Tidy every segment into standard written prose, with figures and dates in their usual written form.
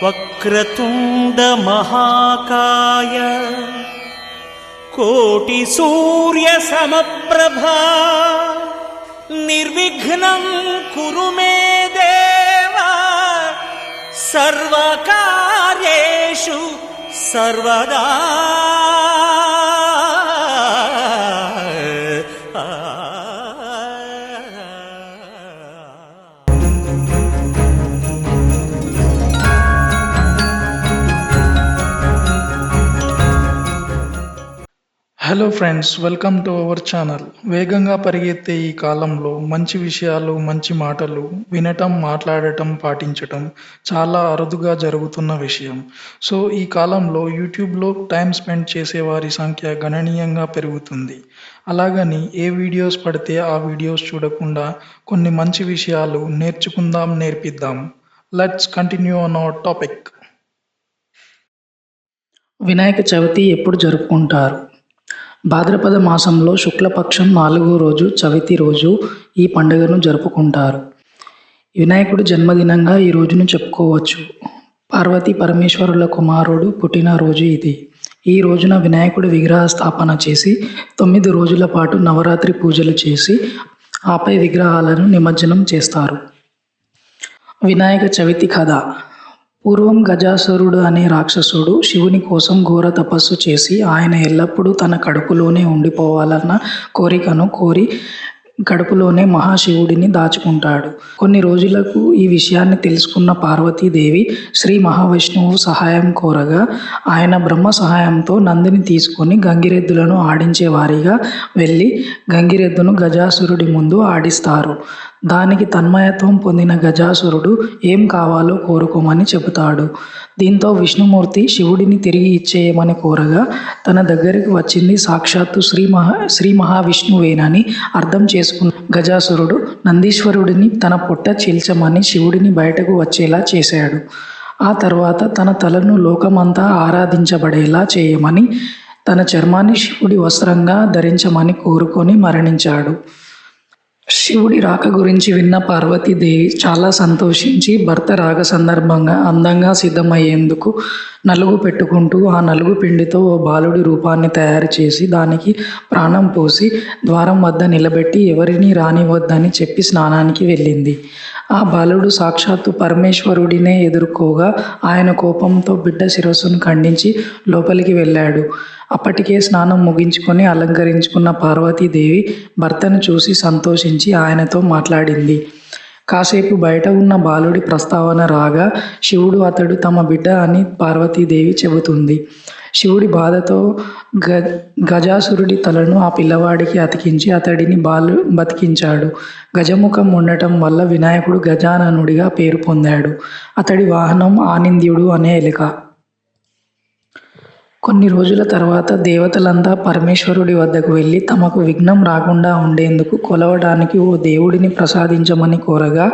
వక్రతుండ మహాకాయ కోటి సూర్య సమప్రభా నిర్విఘ్నం కురు మే దేవ సర్వకార్యేషు సర్వదా. Hello friends, welcome to our channel. వేగంగా పరిగెత్తే ఈ కాలంలో మంచి విషయాలు, మంచి మాటలు వినటం, మాట్లాడటం, పాటించటం చాలా అరుదుగా జరుగుతున్న విషయం. సో ఈ కాలంలో యూట్యూబ్లో టైం స్పెండ్ చేసే వారి సంఖ్య గణనీయంగా పెరుగుతుంది. అలాగని ఏ వీడియోస్ పడితే ఆ వీడియోస్ చూడకుండా కొన్ని మంచి విషయాలు నేర్చుకుందాం, నేర్పిద్దాం. Let's continue on our topic. Vinayaka Chavithi ఎప్పుడు జరుపుకుంటారు? భాద్రపద మాసంలో శుక్లపక్షం 4వ రోజు చవితి రోజు ఈ పండుగను జరుపుకుంటారు. వినాయకుడు జన్మదినంగా ఈ రోజును చెప్పుకోవచ్చు. పార్వతీ పరమేశ్వరుల కుమారుడు పుట్టినరోజు ఇది. ఈ రోజున వినాయకుడి విగ్రహ స్థాపన చేసి 9 రోజుల పాటు నవరాత్రి పూజలు చేసి ఆపై విగ్రహాలను నిమజ్జనం చేస్తారు. వినాయక చవితి కథ. పూర్వం గజాసురుడు అనే రాక్షసుడు శివుని కోసం ఘోర తపస్సు చేసి ఆయన ఎల్లప్పుడూ తన కడుపులోనే ఉండిపోవాలన్న కోరికను కోరి కడుపులోనే మహాశివుడిని దాచుకుంటాడు. కొన్ని రోజులకు ఈ విషయాన్ని తెలుసుకున్న పార్వతీదేవి శ్రీ మహావిష్ణువు సహాయం కోరగా ఆయన బ్రహ్మ సహాయంతో నందిని తీసుకొని గంగిరెద్దులను ఆడించే వారిగా వెళ్ళి గంగిరెద్దును గజాసురుడి ముందు ఆడిస్తారు. దానికి తన్మయత్వం పొందిన గజాసురుడు ఏం కావాలో కోరుకోమని చెబుతాడు. దీంతో విష్ణుమూర్తి శివుడిని తిరిగి ఇచ్చేయమని కోరగా తన దగ్గరికి వచ్చింది సాక్షాత్తు శ్రీ మహావిష్ణువేనని అర్థం చేసుకున్న గజాసురుడు నందీశ్వరుడిని తన పొట్ట చీల్చమని శివుడిని బయటకు వచ్చేలా చేశాడు. ఆ తర్వాత తన తలను లోకమంతా ఆరాధించబడేలా చేయమని తన చర్మాన్ని శివుడి వస్త్రంగా ధరించమని కోరుకొని మరణించాడు. శివుడి రాక గురించి విన్న పార్వతీదేవి చాలా సంతోషించి భర్త రాక సందర్భంగా అందంగా సిద్ధమయ్యేందుకు నలుగు పెట్టుకుంటూ ఆ నలుగు పిండితో ఓ బాలుడి రూపాన్ని తయారు చేసి దానికి ప్రాణం పోసి ద్వారం వద్ద నిలబెట్టి ఎవరినీ రానివద్దని చెప్పి స్నానానికి వెళ్ళింది. ఆ బాలుడు సాక్షాత్తు పరమేశ్వరుడినే ఎదుర్కోగా ఆయన కోపంతో బిడ్డ శిరస్సును ఖండించి లోపలికి వెళ్ళాడు. అప్పటికే స్నానం ముగించుకొని అలంకరించుకున్న పార్వతీదేవి భర్తను చూసి సంతోషించి ఆయనతో మాట్లాడింది. కాసేపు బయట ఉన్న బాలుడి ప్రస్తావన రాగా శివుడు అతడు తమ బిడ్డ అని పార్వతీదేవి చెబుతుంది. శివుడి బాధతో గజాసురుడి తలను ఆ పిల్లవాడికి అతికించి అతడిని బతికించాడు. గజముఖం ఉండటం వల్ల వినాయకుడు గజాననుడిగా పేరు పొందాడు. అతడి వాహనం ఆనింద్యుడు అనే ఎలుక. కొన్ని రోజుల తర్వాత దేవతలంతా పరమేశ్వరుడి వద్దకు వెళ్ళి తమకు విఘ్నం రాకుండా ఉండేందుకు కొలవడానికి ఓ దేవుడిని ప్రసాదించమని కోరగా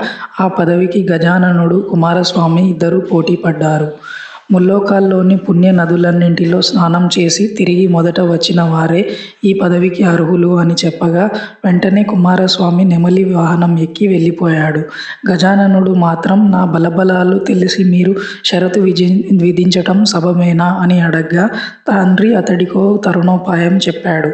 ఆ పదవికి గజాననుడు, కుమారస్వామి ఇద్దరూ పోటీ పడ్డారు. ముల్లోకాల్లోని పుణ్య నదులన్నింటిలో స్నానం చేసి తిరిగి మొదట వచ్చిన వారే ఈ పదవికి అర్హులు అని చెప్పగా వెంటనే కుమారస్వామి నెమలి వాహనం ఎక్కి వెళ్ళిపోయాడు. గజాననుడు మాత్రం నా బలబలాలు తెలిసి మీరు షరతు విధించటం సబమేనా అని అడగ్గా తండ్రి అతడికో తరుణోపాయం చెప్పాడు.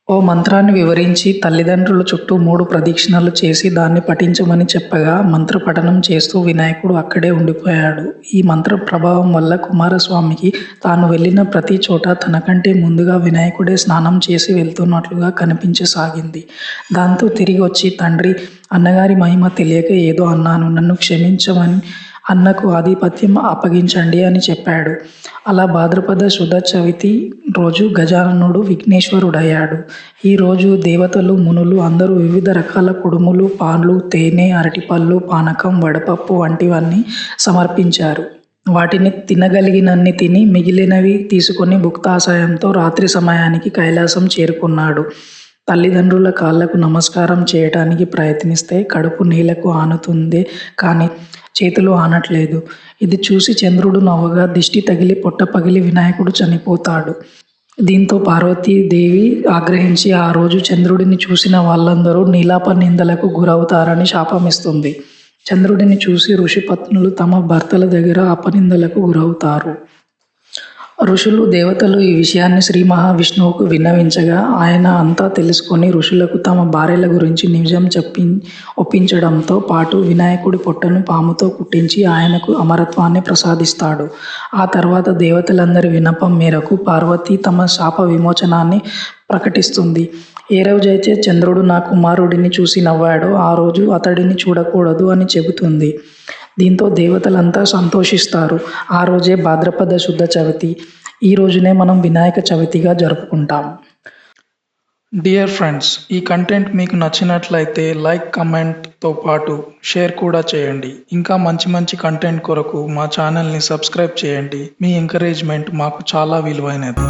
ఓ మంత్రాన్ని వివరించి తల్లిదండ్రుల చుట్టూ 3 ప్రదక్షిణలు చేసి దాన్ని పఠించమని చెప్పగా మంత్రపఠనం చేస్తూ వినాయకుడు అక్కడే ఉండిపోయాడు. ఈ మంత్ర ప్రభావం వల్ల కుమారస్వామికి తాను వెళ్ళిన ప్రతి చోట తనకంటే ముందుగా వినాయకుడే స్నానం చేసి వెళ్తున్నట్లుగా కనిపించసాగింది. దాంతో తిరిగి వచ్చి తండ్రి, అన్నగారి మహిమ తెలియక ఏదో అన్నాను, నన్ను క్షమించమని, అన్నకు ఆధిపత్యం అప్పగించండి అని చెప్పాడు. అలా భాద్రపద శుద్ధ చవితి రోజు గజాననుడు విఘ్నేశ్వరుడయ్యాడు. ఈ రోజు దేవతలు, మునులు అందరూ వివిధ రకాల కుడుములు, పాన్లు, తేనె, అరటిపళ్ళు, పానకం, వడపప్పు వంటివన్నీ సమర్పించారు. వాటిని తినగలిగినన్ని తిని మిగిలినవి తీసుకొని భుక్తాశయంతో రాత్రి సమయానికి కైలాసం చేరుకున్నాడు. తల్లిదండ్రుల కాళ్లకు నమస్కారం చేయటానికి ప్రయత్నిస్తే కడుపు నేలకు ఆనుతుందే కానీ చేతులు ఆనట్లేదు. ఇది చూసి చంద్రుడు నవ్వగా దిష్టి తగిలి పొట్ట పగిలి వినాయకుడు చనిపోతాడు. దీంతో పార్వతీదేవి ఆగ్రహించి ఆ రోజు చంద్రుడిని చూసిన వాళ్ళందరూ నీలాప నిందలకు గురవుతారని శాపమిస్తుంది. చంద్రుడిని చూసి ఋషిపత్నులు తమ భర్తల దగ్గర అపనిందలకు గురవుతారు. ఋషులు దేవతలు ఈ విషయాన్ని శ్రీ మహావిష్ణువుకు విన్నవించగా ఆయన అంతా తెలుసుకొని ఋషులకు తమ భార్యల గురించి నిజం ఒప్పించడంతో పాటు వినాయకుడి పొట్టను పాముతో కుట్టించి ఆయనకు అమరత్వాన్ని ప్రసాదిస్తాడు. ఆ తర్వాత దేవతలందరి విన్నపం మేరకు పార్వతి తమ శాప విమోచనాన్ని ప్రకటిస్తుంది. ఏ రోజైతే చంద్రుడు నా కుమారుడిని చూసి నవ్వాడో ఆ రోజు అతడిని చూడకూడదు అని చెబుతుంది. దీంతో దేవతలంతా సంతోషిస్తారు. ఆ రోజే భాద్రపద శుద్ధ చవితి. ఈ రోజునే మనం వినాయక చవితిగా జరుపుకుంటాం. డియర్ ఫ్రెండ్స్, ఈ కంటెంట్ మీకు నచ్చినట్లయితే లైక్, కమెంట్తో పాటు షేర్ కూడా చేయండి. ఇంకా మంచి మంచి కంటెంట్ కొరకు మా ఛానల్ని సబ్స్క్రైబ్ చేయండి. మీ ఎంకరేజ్మెంట్ మాకు చాలా విలువైనది.